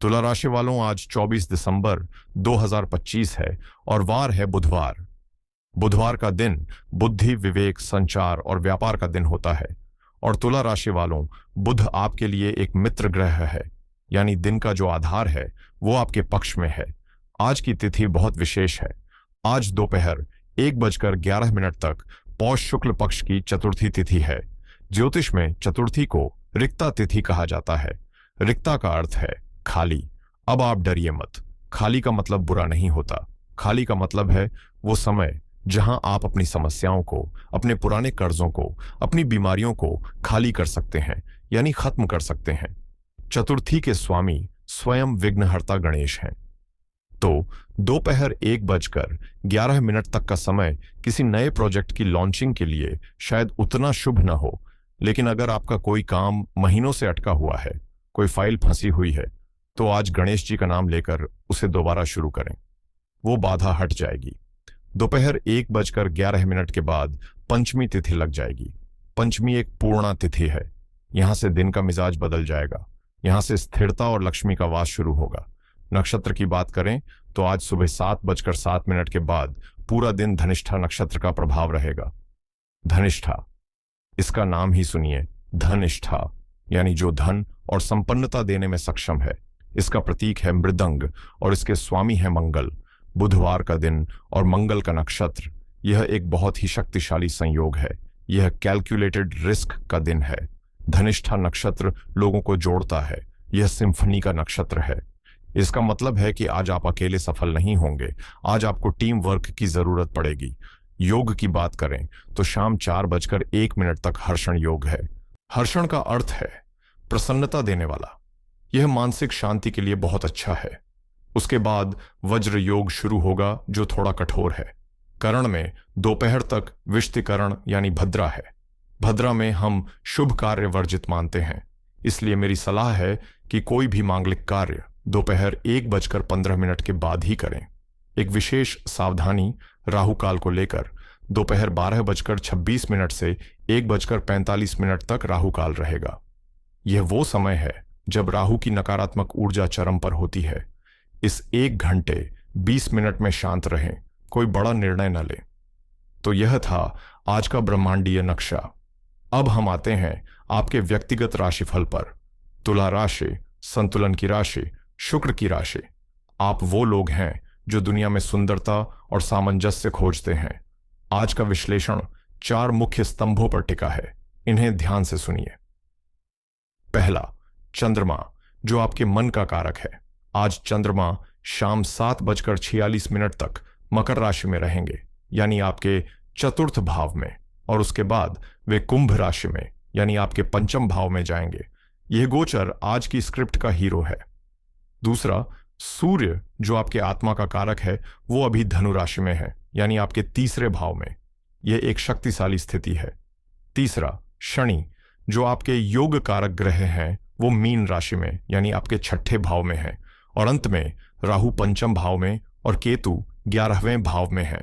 तुला राशि वालों, आज 24 दिसंबर 2025 है और वार है बुधवार। बुधवार का दिन बुद्धि, विवेक, संचार और व्यापार का दिन होता है। और तुला राशि वालों, बुध आपके लिए एक मित्र ग्रह है, यानी दिन का जो आधार है वो आपके पक्ष में है। आज की तिथि बहुत विशेष है। आज दोपहर 1:11 तक पौष शुक्ल पक्ष की चतुर्थी तिथि है। ज्योतिष में चतुर्थी को रिक्ता तिथि कहा जाता है। रिक्ता का अर्थ है खाली। अब आप डरिए मत। खाली का मतलब बुरा नहीं होता। खाली का मतलब है वो समय जहां आप अपनी समस्याओं को, अपने पुराने कर्जों को, अपनी बीमारियों को खाली कर सकते हैं, यानी खत्म कर सकते हैं। चतुर्थी के स्वामी स्वयं विघ्नहर्ता गणेश हैं। तो दोपहर 1:11 तक का समय किसी नए प्रोजेक्ट की लॉन्चिंग के लिए शायद उतना शुभ न हो, लेकिन अगर आपका कोई काम महीनों से अटका हुआ है, कोई फाइल फंसी हुई है, तो आज गणेश जी का नाम लेकर उसे दोबारा शुरू करें। वो बाधा हट जाएगी। दोपहर 1:11 के बाद पंचमी तिथि लग जाएगी। पंचमी एक पूर्णा तिथि है। यहां से दिन का मिजाज बदल जाएगा। यहां से स्थिरता और लक्ष्मी का वास शुरू होगा। नक्षत्र की बात करें तो आज सुबह 7:07 के बाद पूरा दिन धनिष्ठा नक्षत्र का प्रभाव रहेगा। धनिष्ठा, इसका नाम ही सुनिए, धनिष्ठा, यानी जो धन और संपन्नता देने में सक्षम है। इसका प्रतीक है मृदंग और इसके स्वामी है मंगल। बुधवार का दिन और मंगल का नक्षत्र, यह एक बहुत ही शक्तिशाली संयोग है। यह कैलकुलेटेड रिस्क का दिन है। धनिष्ठा नक्षत्र लोगों को जोड़ता है। यह सिंफनी का नक्षत्र है। इसका मतलब है कि आज आप अकेले सफल नहीं होंगे। आज आपको टीम वर्क की जरूरत पड़ेगी। योग की बात करें तो शाम 4:01 तक हर्षण योग है। हर्षण का अर्थ है प्रसन्नता देने वाला। यह मानसिक शांति के लिए बहुत अच्छा है। उसके बाद वज्र योग शुरू होगा, जो थोड़ा कठोर है। करण में दोपहर तक विष्टिकरण यानी भद्रा है। भद्रा में हम शुभ कार्य वर्जित मानते हैं, इसलिए मेरी सलाह है कि कोई भी मांगलिक कार्य दोपहर 1:15 के बाद ही करें। एक विशेष सावधानी राहु काल को लेकर, दोपहर 12:26 से 1:45 तक राहु काल रहेगा। यह वो समय है जब राहु की नकारात्मक ऊर्जा चरम पर होती है। इस 1 घंटे 20 मिनट में शांत रहें, कोई बड़ा निर्णय न लें। तो यह था आज का ब्रह्मांडीय नक्शा। अब हम आते हैं आपके व्यक्तिगत राशिफल पर। तुला राशि, संतुलन की राशि, शुक्र की राशि। आप वो लोग हैं जो दुनिया में सुंदरता और सामंजस्य खोजते हैं। आज का विश्लेषण 4 मुख्य स्तंभों पर टिका है। इन्हें ध्यान से सुनिए। पहला, चंद्रमा, जो आपके मन का कारक है। आज चंद्रमा शाम 7:46 तक मकर राशि में रहेंगे, यानी आपके चतुर्थ भाव में, और उसके बाद वे कुंभ राशि में, यानी आपके पंचम भाव में जाएंगे। यह गोचर आज की स्क्रिप्ट का हीरो है। दूसरा, सूर्य, जो आपके आत्मा का कारक है, वो अभी धनु राशि में है, यानी आपके तीसरे भाव में। यह एक शक्तिशाली स्थिति है। तीसरा, शनि, जो आपके योग कारक ग्रह हैं, वो मीन राशि में, यानी आपके छठे भाव में है। और अंत में राहु पंचम भाव में और केतु 11वें भाव में है।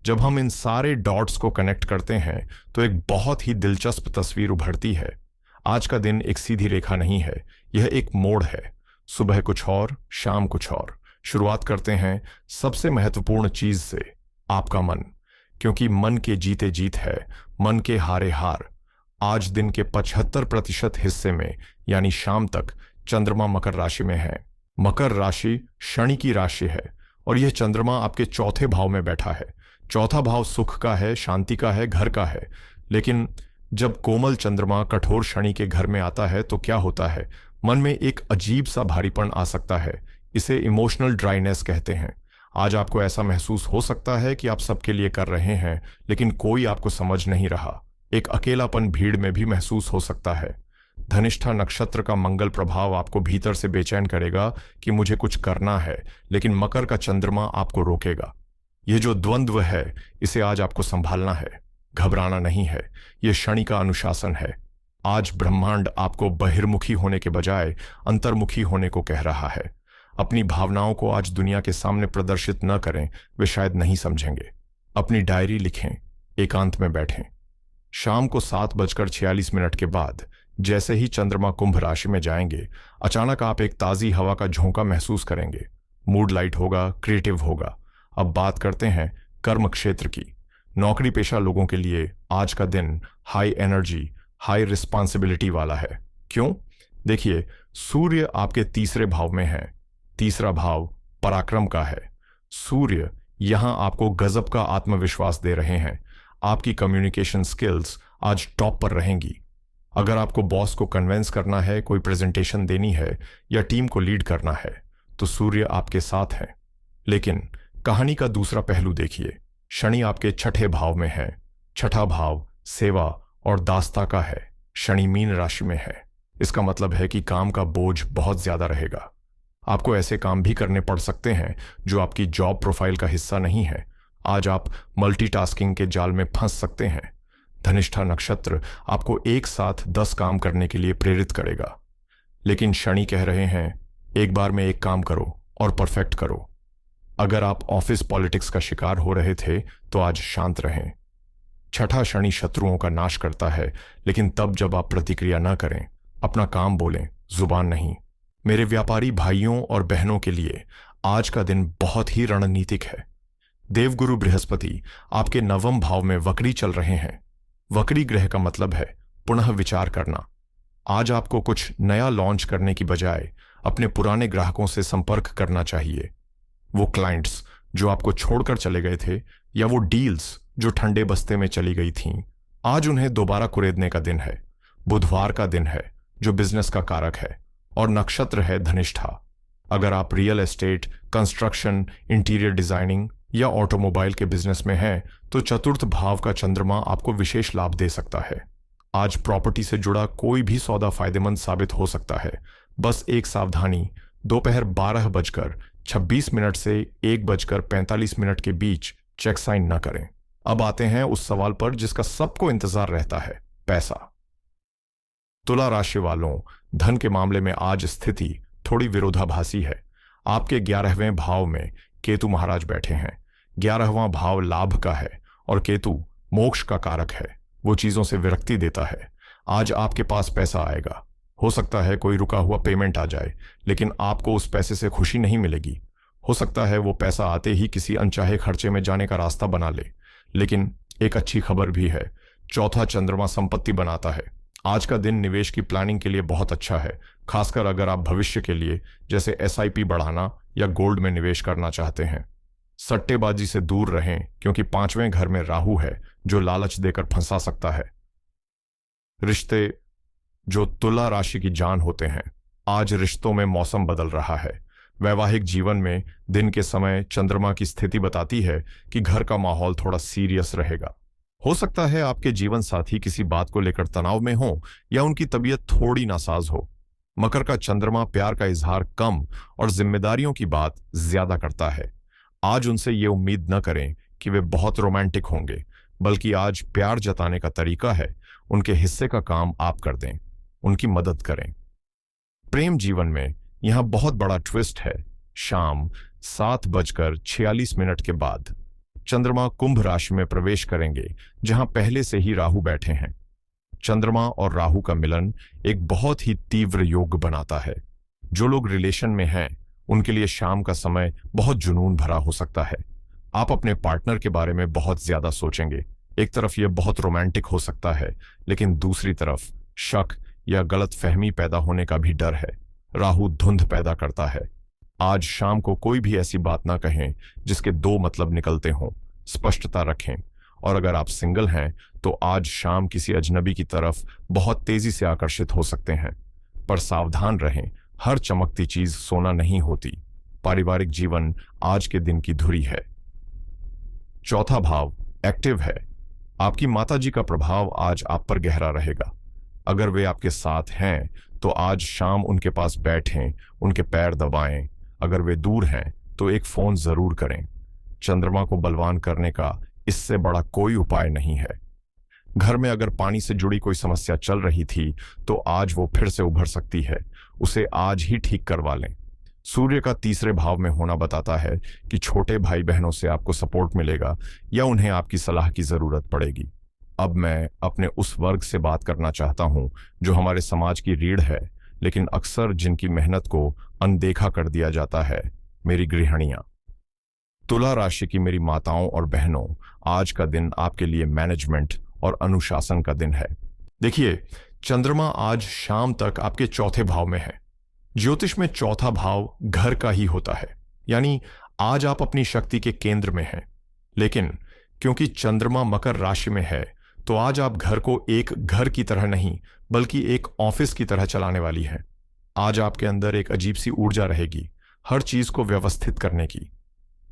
जब हम इन सारे डॉट्स को कनेक्ट करते हैं तो एक बहुत ही दिलचस्प तस्वीर उभरती है। आज का दिन एक सीधी रेखा नहीं है, यह एक मोड़ है। सुबह कुछ और, शाम कुछ और। शुरुआत करते हैं सबसे महत्वपूर्ण चीज से, आपका मन, क्योंकि मन के जीते जीत है, मन के हारे हार। आज दिन के 75% हिस्से में, यानी शाम तक, चंद्रमा मकर राशि में है। मकर राशि शनि की राशि है और यह चंद्रमा आपके चौथे भाव में बैठा है। चौथा भाव सुख का है, शांति का है, घर का है। लेकिन जब कोमल चंद्रमा कठोर शनि के घर में आता है तो क्या होता है? मन में एक अजीब सा भारीपन आ सकता है। इसे इमोशनल ड्राइनेस कहते हैं। आज आपको ऐसा महसूस हो सकता है कि आप सबके लिए कर रहे हैं, लेकिन कोई आपको समझ नहीं रहा। एक अकेलापन भीड़ में भी महसूस हो सकता है। धनिष्ठा नक्षत्र का मंगल प्रभाव आपको भीतर से बेचैन करेगा कि मुझे कुछ करना है, लेकिन मकर का चंद्रमा आपको रोकेगा। यह जो द्वंद्व है, इसे आज आपको संभालना है, घबराना नहीं है। यह शनि का अनुशासन है। आज ब्रह्मांड आपको बहिर्मुखी होने के बजाय अंतर्मुखी होने को कह रहा है। अपनी भावनाओं को आज दुनिया के सामने प्रदर्शित न करें, वे शायद नहीं समझेंगे। अपनी डायरी लिखें, एकांत में बैठें। शाम को 7:46 के बाद जैसे ही चंद्रमा कुंभ राशि में जाएंगे, अचानक आप एक ताज़ी हवा का झोंका महसूस करेंगे। मूड लाइट होगा, क्रिएटिव होगा। अब बात करते हैं कर्म क्षेत्र की। नौकरी पेशा लोगों के लिए आज का दिन हाई एनर्जी, हाई रिस्पॉन्सिबिलिटी वाला है। क्यों? देखिए, सूर्य आपके तीसरे भाव में है। तीसरा भाव पराक्रम का है। सूर्य यहां आपको गजब का आत्मविश्वास दे रहे हैं। आपकी कम्युनिकेशन स्किल्स आज टॉप पर रहेंगी। अगर आपको बॉस को कन्विंस करना है, कोई प्रेजेंटेशन देनी है या टीम को लीड करना है, तो सूर्य आपके साथ है। लेकिन कहानी का दूसरा पहलू देखिए। शनि आपके छठे भाव में है। छठा भाव सेवा और दास्ता का है। शनि मीन राशि में है। इसका मतलब है कि काम का बोझ बहुत ज्यादा रहेगा। आपको ऐसे काम भी करने पड़ सकते हैं जो आपकी जॉब प्रोफाइल का हिस्सा नहीं है। आज आप मल्टीटास्किंग के जाल में फंस सकते हैं। धनिष्ठा नक्षत्र आपको एक साथ 10 काम करने के लिए प्रेरित करेगा। लेकिन शनि कह रहे हैं, एक बार में एक काम करो और परफेक्ट करो। अगर आप ऑफिस पॉलिटिक्स का शिकार हो रहे थे तो आज शांत रहें। छठा शनि शत्रुओं का नाश करता है, लेकिन तब जब आप प्रतिक्रिया न करें, अपना काम बोलें, जुबान नहीं। मेरे व्यापारी भाइयों और बहनों के लिए आज का दिन बहुत ही रणनीतिक है। देवगुरु बृहस्पति आपके नवम भाव में वक्री चल रहे हैं। वक्री ग्रह का मतलब है पुनः विचार करना। आज आपको कुछ नया लॉन्च करने की बजाय अपने पुराने ग्राहकों से संपर्क करना चाहिए। वो क्लाइंट्स जो आपको छोड़कर चले गए थे या वो डील्स जो ठंडे बस्ते में चली गई थीं, आज उन्हें दोबारा कुरेदने का दिन है। बुधवार का दिन है जो बिजनेस का कारक है और नक्षत्र है धनिष्ठा। अगर आप real estate, construction, interior designing या ऑटोमोबाइल के बिजनेस में हैं, तो चतुर्थ भाव का चंद्रमा आपको विशेष लाभ दे सकता है। आज प्रॉपर्टी से जुड़ा कोई भी सौदा फायदेमंद साबित हो सकता है। बस एक सावधानी, दोपहर 12:26 से 1:45 के बीच चेक साइन न करें। अब आते हैं उस सवाल पर जिसका सबको इंतजार रहता है, पैसा। तुला राशि वालों, धन के मामले में आज स्थिति थोड़ी विरोधाभासी है। आपके 11वें भाव में केतु महाराज बैठे हैं। 11वां भाव लाभ का है और केतु मोक्ष का कारक है। वो चीजों से विरक्ति देता है। आज आपके पास पैसा आएगा। हो सकता है कोई रुका हुआ पेमेंट आ जाए, लेकिन आपको उस पैसे से खुशी नहीं मिलेगी। हो सकता है वो पैसा आते ही किसी अनचाहे खर्चे में जाने का रास्ता बना ले। लेकिन एक अच्छी खबर भी है, चौथा चंद्रमा संपत्ति बनाता है। आज का दिन निवेश की प्लानिंग के लिए बहुत अच्छा है, खासकर अगर आप भविष्य के लिए जैसे SIP बढ़ाना या गोल्ड में निवेश करना चाहते हैं। सट्टेबाजी से दूर रहें, क्योंकि 5वें घर में राहु है जो लालच देकर फंसा सकता है। रिश्ते जो तुला राशि की जान होते हैं, आज रिश्तों में मौसम बदल रहा है। वैवाहिक जीवन में दिन के समय चंद्रमा की स्थिति बताती है कि घर का माहौल थोड़ा सीरियस रहेगा। हो सकता है आपके जीवन साथी किसी बात को लेकर तनाव में हो या उनकी तबीयत थोड़ी नासाज हो। मकर का चंद्रमा प्यार का इजहार कम और जिम्मेदारियों की बात ज्यादा करता है। आज उनसे ये उम्मीद न करें कि वे बहुत रोमांटिक होंगे, बल्कि आज प्यार जताने का तरीका है उनके हिस्से का काम आप कर दें, उनकी मदद करें। प्रेम जीवन में यहां बहुत बड़ा ट्विस्ट है। शाम 7:46 के बाद चंद्रमा कुंभ राशि में प्रवेश करेंगे, जहां पहले से ही राहु बैठे हैं। चंद्रमा और राहु का मिलन एक बहुत ही तीव्र योग बनाता है। जो लोग रिलेशन में हैं, उनके लिए शाम का समय बहुत जुनून भरा हो सकता है। आप अपने पार्टनर के बारे में बहुत ज्यादा सोचेंगे। एक तरफ यह बहुत रोमांटिक हो सकता है, लेकिन दूसरी तरफ शक या गलत फहमी पैदा होने का भी डर है। राहु धुंध पैदा करता है। आज शाम को कोई भी ऐसी बात ना कहें जिसके 2 मतलब निकलते हों। स्पष्टता रखें। और अगर आप सिंगल हैं तो आज शाम किसी अजनबी की तरफ बहुत तेजी से आकर्षित हो सकते हैं। पर सावधान रहें, हर चमकती चीज सोना नहीं होती। पारिवारिक जीवन आज के दिन की धुरी है। चौथा भाव एक्टिव है। आपकी माताजी का प्रभाव आज आप पर गहरा रहेगा। अगर वे आपके साथ हैं तो आज शाम उनके पास बैठें, उनके पैर दबाएं। अगर वे दूर हैं तो एक फोन जरूर करें। चंद्रमा को बलवान करने का इससे बड़ा कोई उपाय नहीं है। घर में अगर पानी से जुड़ी कोई समस्या चल रही थी तो आज वो फिर से उभर सकती है। उसे आज ही ठीक करवा लें। सूर्य का तीसरे भाव में होना बताता है कि छोटे भाई बहनों से आपको सपोर्ट मिलेगा या उन्हें आपकी सलाह की जरूरत पड़ेगी। अब मैं अपने उस वर्ग से बात करना चाहता हूं जो हमारे समाज की रीढ़ है, लेकिन अक्सर जिनकी मेहनत को अनदेखा कर दिया जाता है, मेरी गृहिणियां। तुला राशि की मेरी माताओं और बहनों, आज का दिन आपके लिए मैनेजमेंट और अनुशासन का दिन है। देखिए, चंद्रमा आज शाम तक आपके चौथे भाव में है। ज्योतिष में चौथा भाव घर का ही होता है, यानी आज आप अपनी शक्ति के केंद्र में हैं। लेकिन क्योंकि चंद्रमा मकर राशि में है, तो आज आप घर को एक घर की तरह नहीं बल्कि एक ऑफिस की तरह चलाने वाली हैं। आज आपके अंदर एक अजीब सी ऊर्जा रहेगी, हर चीज को व्यवस्थित करने की।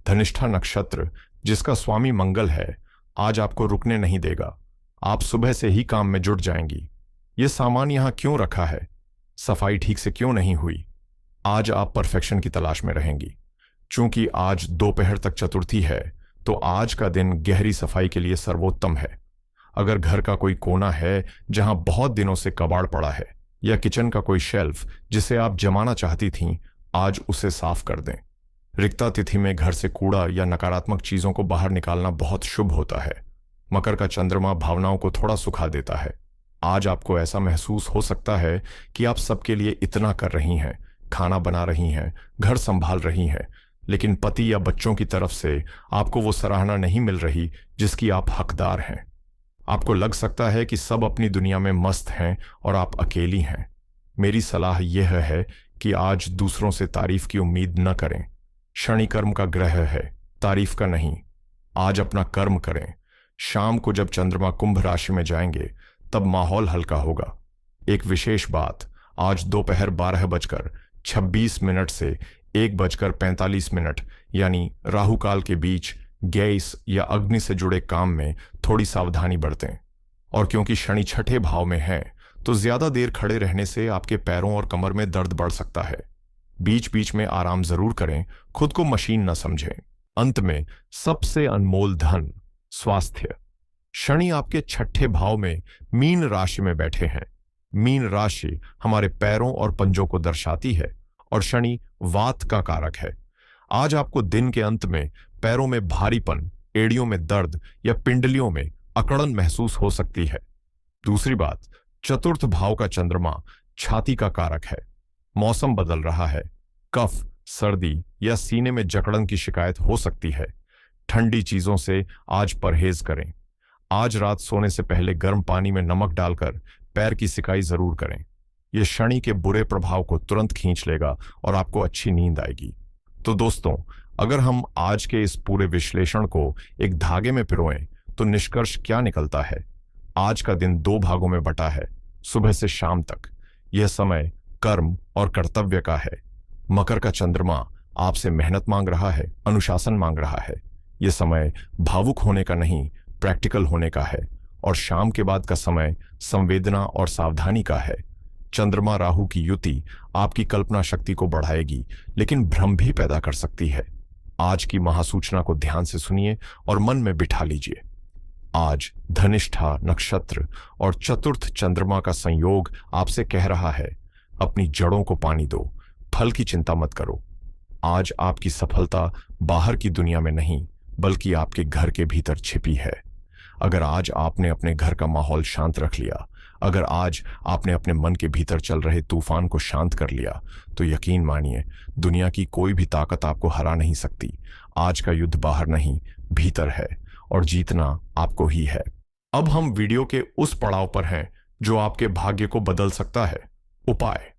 धनिष्ठा नक्षत्र, जिसका स्वामी मंगल है, आज आपको रुकने नहीं देगा। आप सुबह से ही काम में जुट जाएंगी। ये सामान यहां क्यों रखा है, सफाई ठीक से क्यों नहीं हुई, आज आप परफेक्शन की तलाश में रहेंगी। चूंकि आज दोपहर तक चतुर्थी है, तो आज का दिन गहरी सफाई के लिए सर्वोत्तम है। अगर घर का कोई कोना है जहां बहुत दिनों से कबाड़ पड़ा है, या किचन का कोई शेल्फ जिसे आप जमाना चाहती थीं, आज उसे साफ कर दें। रिक्ता तिथि में घर से कूड़ा या नकारात्मक चीजों को बाहर निकालना बहुत शुभ होता है। मकर का चंद्रमा भावनाओं को थोड़ा सुखा देता है। आज आपको ऐसा महसूस हो सकता है कि आप सबके लिए इतना कर रही हैं, खाना बना रही हैं, घर संभाल रही हैं, लेकिन पति या बच्चों की तरफ से आपको वो सराहना नहीं मिल रही जिसकी आप हकदार हैं। आपको लग सकता है कि सब अपनी दुनिया में मस्त हैं और आप अकेली हैं। मेरी सलाह यह है कि आज दूसरों से तारीफ की उम्मीद न करें। शनि कर्म का ग्रह है, तारीफ का नहीं। आज अपना कर्म करें। शाम को जब चंद्रमा कुंभ राशि में जाएंगे, तब माहौल हल्का होगा। एक विशेष बात, आज दोपहर 12:26 से 1:45 यानी राहु काल के बीच गैस या अग्नि से जुड़े काम में थोड़ी सावधानी बरतें। और क्योंकि शनि छठे भाव में है, तो ज्यादा देर खड़े रहने से आपके पैरों और कमर में दर्द बढ़ सकता है। बीच बीच में आराम जरूर करें, खुद को मशीन न समझें। अंत में सबसे अनमोल धन, स्वास्थ्य। शनि आपके छठे भाव में मीन राशि में बैठे हैं। मीन राशि हमारे पैरों और पंजों को दर्शाती है, और शनि वात का कारक है। आज आपको दिन के अंत में पैरों में भारीपन, एड़ियों में दर्द या पिंडलियों में अकड़न महसूस हो सकती है। दूसरी बात, चतुर्थ भाव का चंद्रमा छाती का कारक है। मौसम बदल रहा है, कफ, सर्दी या सीने में जकड़न की शिकायत हो सकती है। ठंडी चीजों से आज परहेज करें। आज रात सोने से पहले गर्म पानी में नमक डालकर पैर की सिकाई जरूर करें। यह शनि के बुरे प्रभाव को तुरंत खींच लेगा और आपको अच्छी नींद आएगी। तो दोस्तों, अगर हम आज के इस पूरे विश्लेषण को एक धागे में पिरोएं, तो निष्कर्ष क्या निकलता है? आज का दिन 2 भागों में बटा है, सुबह से शाम तक। यह समय कर्म और कर्तव्य का है। मकर का चंद्रमा आपसे मेहनत मांग रहा है, अनुशासन मांग रहा है। यह समय भावुक होने का नहीं, प्रैक्टिकल होने का है। और शाम के बाद का समय संवेदना और सावधानी का है। चंद्रमा राहु की युति आपकी कल्पना शक्ति को बढ़ाएगी, लेकिन भ्रम भी पैदा कर सकती है। आज की महासूचना को ध्यान से सुनिए और मन में बिठा लीजिए। आज धनिष्ठा नक्षत्र और चतुर्थ चंद्रमा का संयोग आपसे कह रहा है, अपनी जड़ों को पानी दो, फल की चिंता मत करो। आज आपकी सफलता बाहर की दुनिया में नहीं, बल्कि आपके घर के भीतर छिपी है। अगर आज आपने अपने घर का माहौल शांत रख लिया, अगर आज आपने अपने मन के भीतर चल रहे तूफान को शांत कर लिया, तो यकीन मानिए, दुनिया की कोई भी ताकत आपको हरा नहीं सकती। आज का युद्ध बाहर नहीं, भीतर है, और जीतना आपको ही है। अब हम वीडियो के उस पड़ाव पर हैं जो आपके भाग्य को बदल सकता है। उपाय।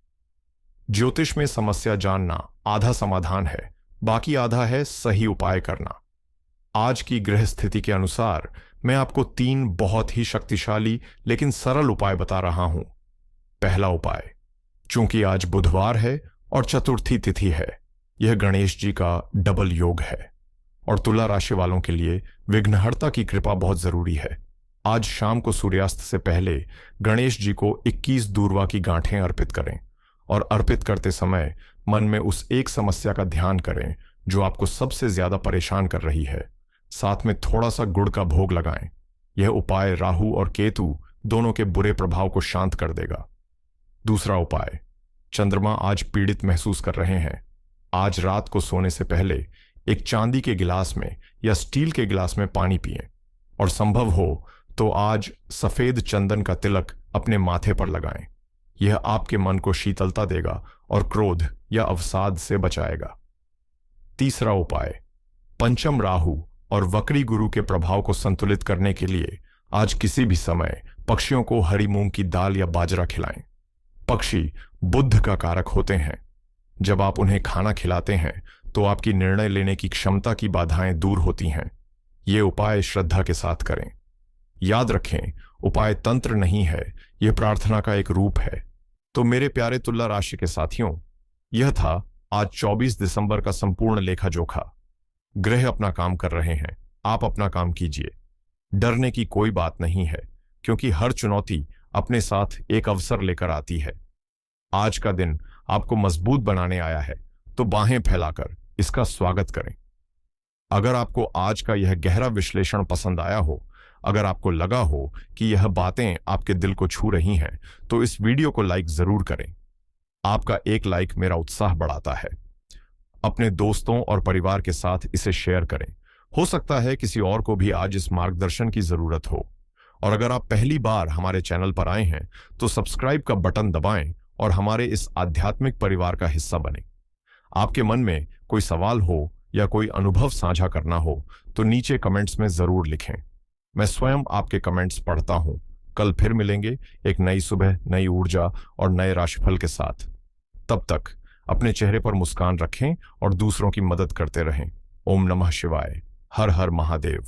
ज्योतिष में समस्या जानना आधा समाधान है, बाकी आधा है सही उपाय करना। आज की ग्रह स्थिति के अनुसार मैं आपको 3 बहुत ही शक्तिशाली लेकिन सरल उपाय बता रहा हूं। पहला उपाय, चूंकि आज बुधवार है और चतुर्थी तिथि है, यह गणेश जी का डबल योग है, और तुला राशि वालों के लिए विघ्नहर्ता की कृपा बहुत जरूरी है। आज शाम को सूर्यास्त से पहले गणेश जी को 21 दूर्वा की गांठें अर्पित करें, और अर्पित करते समय मन में उस एक समस्या का ध्यान करें जो आपको सबसे ज्यादा परेशान कर रही है। साथ में थोड़ा सा गुड़ का भोग लगाएं। यह उपाय राहु और केतु दोनों के बुरे प्रभाव को शांत कर देगा। दूसरा उपाय, चंद्रमा आज पीड़ित महसूस कर रहे हैं। आज रात को सोने से पहले एक चांदी के गिलास में या स्टील के गिलास में पानी पिएं, और संभव हो तो आज सफेद चंदन का तिलक अपने माथे पर लगाएं। यह आपके मन को शीतलता देगा और क्रोध या अवसाद से बचाएगा। तीसरा उपाय, पंचम राहु और वक्री गुरु के प्रभाव को संतुलित करने के लिए आज किसी भी समय पक्षियों को हरी मूंग की दाल या बाजरा खिलाएं। पक्षी बुद्ध का कारक होते हैं। जब आप उन्हें खाना खिलाते हैं तो आपकी निर्णय लेने की क्षमता की बाधाएं दूर होती हैं। ये उपाय श्रद्धा के साथ करें। याद रखें, उपाय तंत्र नहीं है, यह प्रार्थना का एक रूप है। तो मेरे प्यारे तुला राशि के साथियों, यह था आज 24 दिसंबर का संपूर्ण लेखा जोखा। ग्रह अपना काम कर रहे हैं, आप अपना काम कीजिए। डरने की कोई बात नहीं है, क्योंकि हर चुनौती अपने साथ एक अवसर लेकर आती है। आज का दिन आपको मजबूत बनाने आया है, तो बाहें फैलाकर इसका स्वागत करें। अगर आपको आज का यह गहरा विश्लेषण पसंद आया हो, अगर आपको लगा हो कि यह बातें आपके दिल को छू रही हैं, तो इस वीडियो को लाइक जरूर करें। आपका एक लाइक मेरा उत्साह बढ़ाता है। अपने दोस्तों और परिवार के साथ इसे शेयर करें। हो सकता है किसी और को भी आज इस मार्गदर्शन की जरूरत हो। और अगर आप पहली बार हमारे चैनल पर आए हैं तो सब्सक्राइब का बटन दबाएं और हमारे इस आध्यात्मिक परिवार का हिस्सा बनें। आपके मन में कोई सवाल हो या कोई अनुभव साझा करना हो तो नीचे कमेंट्स में जरूर लिखें। मैं स्वयं आपके कमेंट्स पढ़ता हूं। कल फिर मिलेंगे एक नई सुबह, नई ऊर्जा और नए राशिफल के साथ। तब तक अपने चेहरे पर मुस्कान रखें और दूसरों की मदद करते रहें। ओम नमः शिवाय। हर हर महादेव।